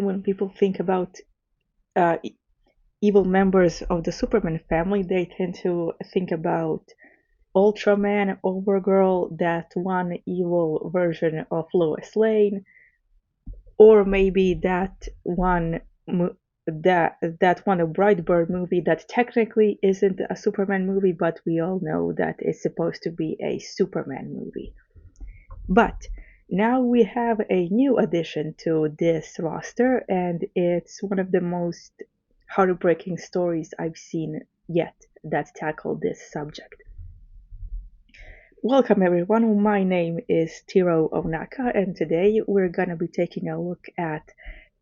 When people think about uh, evil members of the Superman family, they tend to think about Ultraman, Overgirl, that one evil version of Lois Lane, or maybe that one a Brightburn movie that technically isn't a Superman movie, but we all know that it's supposed to be a Superman movie. But now we have a new addition to this roster, and it's one of the most heartbreaking stories I've seen yet that tackle this subject. Welcome everyone, my name is Tiro Onaka, and today we're gonna be taking a look at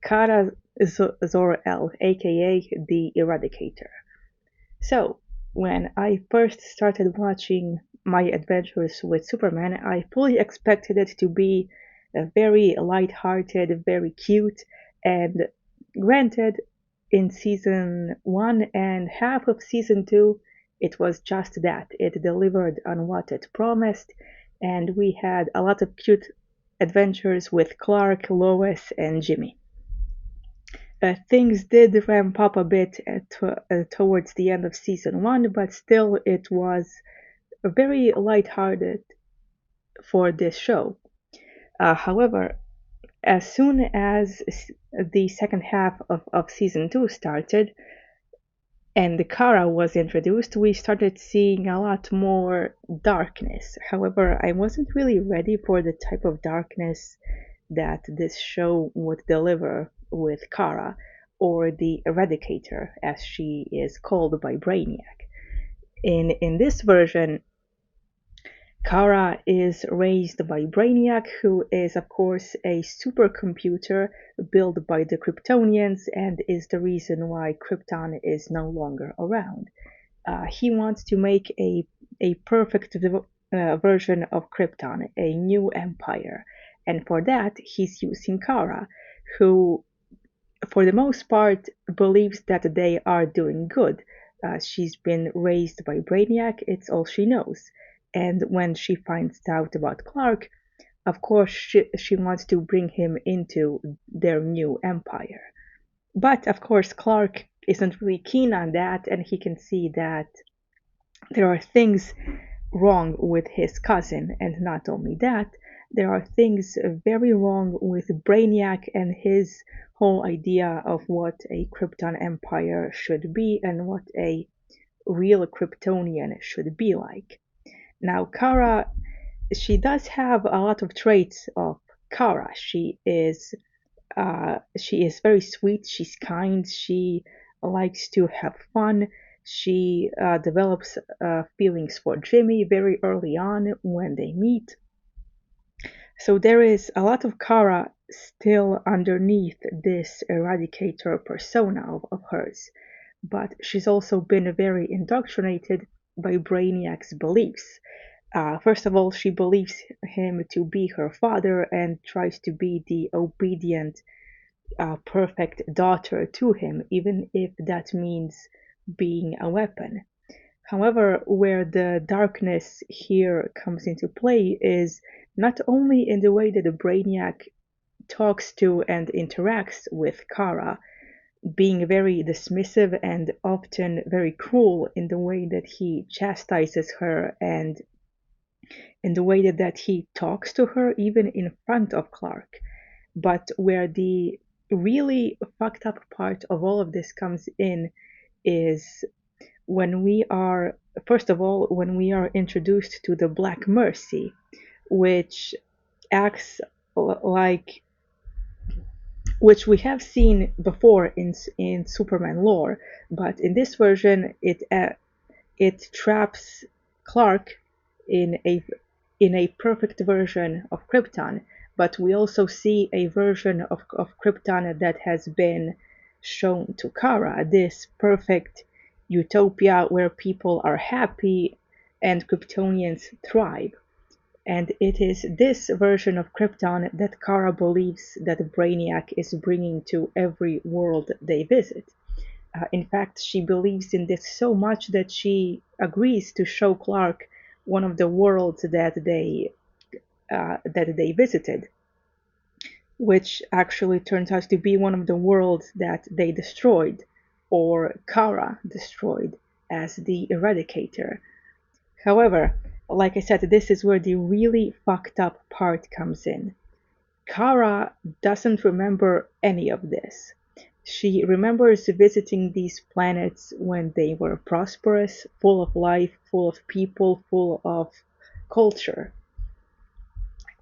Kara Zor-El, aka the Eradicator. So, when I first started watching my adventures with Superman, I fully expected it to be a very light-hearted, very cute, and granted, in season 1 and half of season 2, it was just that. It delivered on what it promised, and we had a lot of cute adventures with Clark, Lois, and Jimmy. Things did ramp up a bit towards the end of season 1, but still it was very lighthearted for this show. However, as soon as the second half of season 2 started and the Kara was introduced, we started seeing a lot more darkness. However, I wasn't really ready for the type of darkness that this show would deliver with Kara, or the Eradicator, as she is called by Brainiac. In this version, Kara is raised by Brainiac, who is, of course, a supercomputer built by the Kryptonians and is the reason why Krypton is no longer around. He wants to make a perfect version of Krypton, a new empire. And for that, he's using Kara, who, for the most part, believes that they are doing good. She's been raised by Brainiac, it's all she knows. And when she finds out about Clark, of course, she wants to bring him into their new empire. But of course, Clark isn't really keen on that, and he can see that there are things wrong with his cousin, and not only that, there are things very wrong with Brainiac and his whole idea of what a Krypton empire should be and what a real Kryptonian should be like. Now, Kara, she does have a lot of traits of Kara. She is very sweet. She's kind. She likes to have fun. She develops feelings for Jimmy very early on when they meet. So there is a lot of Kara still underneath this Eradicator persona of hers, but she's also been very indoctrinated by Brainiac's beliefs. First of all, she believes him to be her father and tries to be the obedient, perfect daughter to him, even if that means being a weapon. However, where the darkness here comes into play is not only in the way that the Brainiac talks to and interacts with Kara, being very dismissive and often very cruel in the way that he chastises her and in the way that he talks to her, even in front of Clark. But where the really fucked up part of all of this comes in is when we are, first of all, when we are introduced to the Black Mercy, which acts like, which we have seen before in Superman lore, but in this version it traps Clark in a perfect version of Krypton, but we also see a version of Krypton that has been shown to Kara, this perfect utopia where people are happy and Kryptonians thrive. And it is this version of Krypton that Kara believes that Brainiac is bringing to every world they visit. In fact, she believes in this so much that she agrees to show Clark one of the worlds that they visited. which actually turns out to be one of the worlds that they destroyed, or Kara destroyed, as the Eradicator. However, like I said, this is where the really fucked up part comes in. Kara doesn't remember any of this. She remembers visiting these planets when they were prosperous, full of life, full of people, full of culture.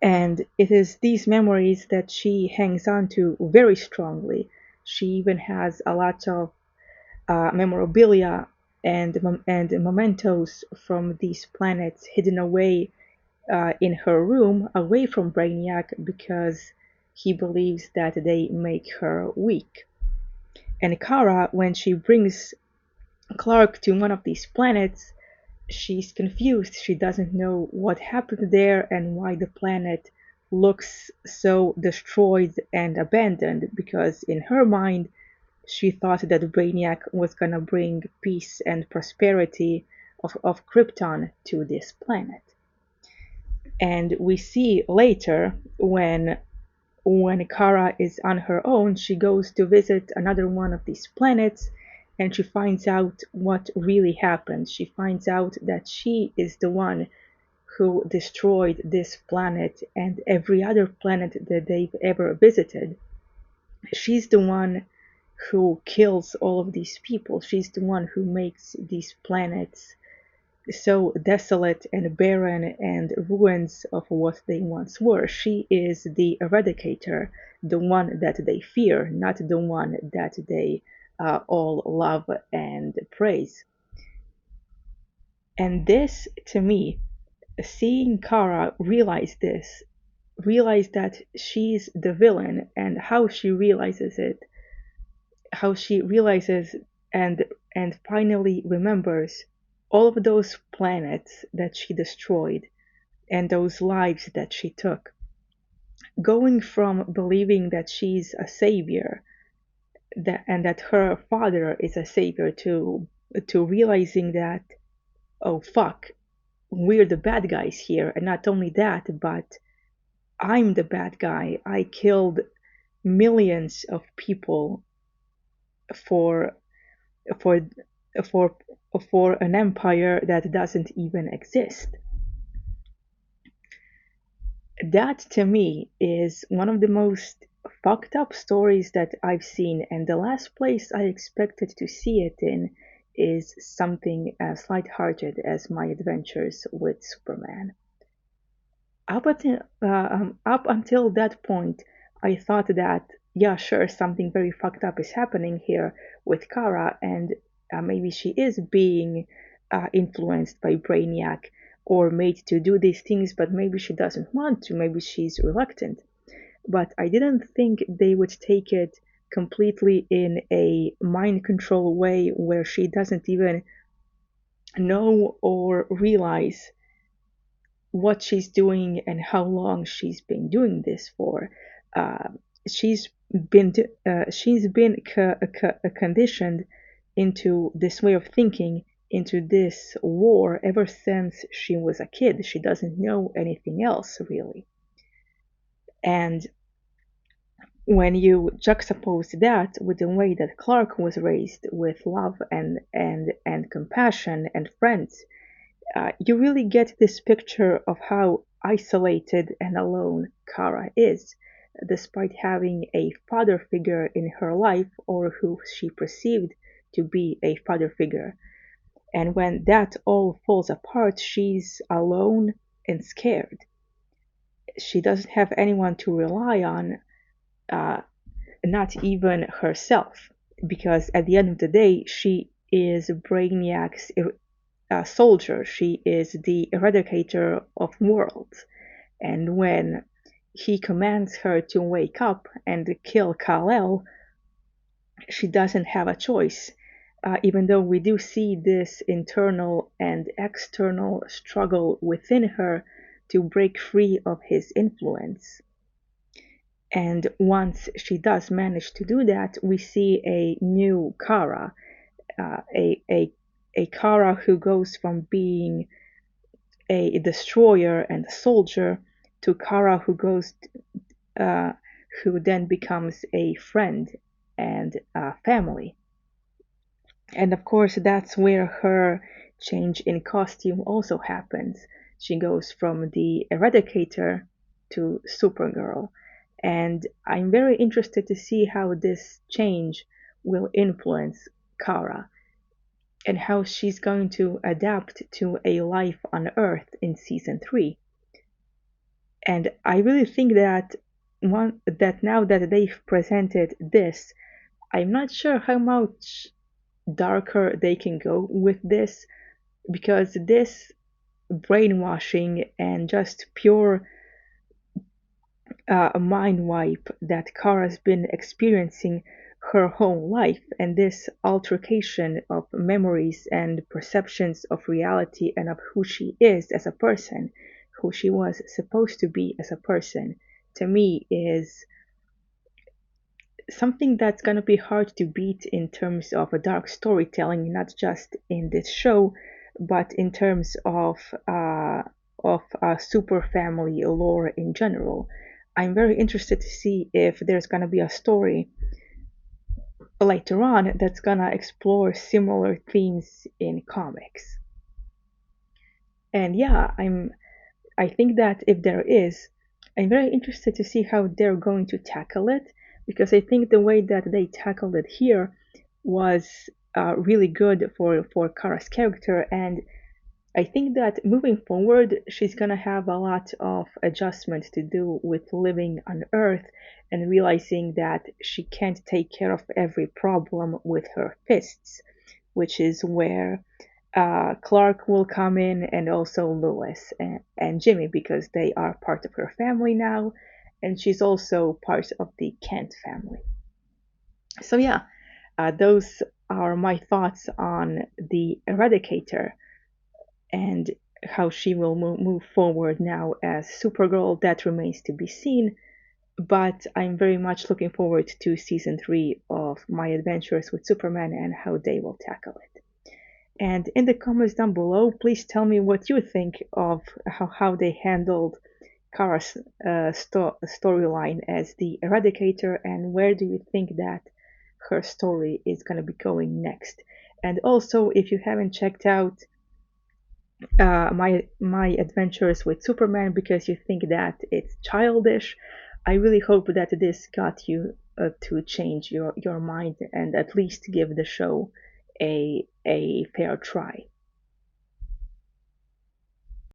And it is these memories that she hangs on to very strongly. She even has a lot of memorabilia and mementos from these planets hidden away in her room, away from Brainiac, because he believes that they make her weak. And Kara, when she brings Clark to one of these planets, she's confused. She doesn't know what happened there and why the planet looks so destroyed and abandoned, because in her mind, she thought that Brainiac was gonna bring peace and prosperity of Krypton to this planet. And we see later when Kara is on her own, she goes to visit another one of these planets and she finds out what really happened. She finds out that she is the one who destroyed this planet and every other planet that they've ever visited. She's the one who kills all of these people. She's the one who makes these planets so desolate and barren and ruins of what they once were. She is the Eradicator, the one that they fear, not the one that they all love and praise. And this, to me, seeing Kara realize that she's the villain, and how she realizes and finally remembers all of those planets that she destroyed and those lives that she took, going from believing that she's a savior and that her father is a savior to realizing that, oh fuck, we're the bad guys here. And not only that, but I'm the bad guy. I killed millions of people for for for for an empire that doesn't even exist. That to me is one of the most fucked up stories that I've seen, and the last place I expected to see it in is something as lighthearted as my adventures with Superman. Up until that point, I thought that, yeah, sure, something very fucked up is happening here with Kara, and maybe she is being influenced by Brainiac or made to do these things, but maybe she doesn't want to, maybe she's reluctant. But I didn't think they would take it completely in a mind control way where she doesn't even know or realize what she's doing and how long she's been doing this for. Uh, she's she's been conditioned into this way of thinking, into this war ever since she was a kid. She doesn't know anything else really. And when you juxtapose that with the way that Clark was raised, with love and compassion and friends, you really get this picture of how isolated and alone Kara is, despite having a father figure in her life, or who she perceived to be a father figure. And when that all falls apart, she's alone and scared. She doesn't have anyone to rely on, uh, not even herself, because at the end of the day, she is Brainiac's soldier. She is the eradicator of worlds. And when he commands her to wake up and kill Kal-El, she doesn't have a choice. Even though we do see this internal and external struggle within her to break free of his influence. And once she does manage to do that, we see a new Kara, uh, a, a, a Kara who goes from being a destroyer and a soldier to Kara uh, who then becomes a friend and a family. And of course, that's where her change in costume also happens. She goes from the Eradicator to Supergirl. And I'm very interested to see how this change will influence Kara and how she's going to adapt to a life on Earth in season 3. And I really think that now that they've presented this, I'm not sure how much darker they can go with this, because this brainwashing and just pure mind wipe that Kara's been experiencing her whole life, and this altercation of memories and perceptions of reality and of who she is as a person, who she was supposed to be as a person, to me is something that's going to be hard to beat in terms of a dark storytelling, not just in this show, but in terms of super family lore in general. I'm very interested to see if there's going to be a story later on that's going to explore similar themes in comics. And yeah, I think that if there is, I'm very interested to see how they're going to tackle it, because I think the way that they tackled it here was really good for Kara's character, and I think that moving forward, she's gonna have a lot of adjustment to do with living on Earth and realizing that she can't take care of every problem with her fists, which is where Clark will come in, and also Lois and Jimmy, because they are part of her family now, and she's also part of the Kent family. So, yeah, those are my thoughts on the Eradicator and how she will move forward now as Supergirl. That remains to be seen, but I'm very much looking forward to season 3 of My Adventures with Superman and how they will tackle it. And in the comments down below, please tell me what you think of how they handled Kara's storyline as the Eradicator, and where do you think that her story is going to be going next. And also, if you haven't checked out my adventures with Superman because you think that it's childish, I really hope that this got you to change your mind and at least give the show a fair try.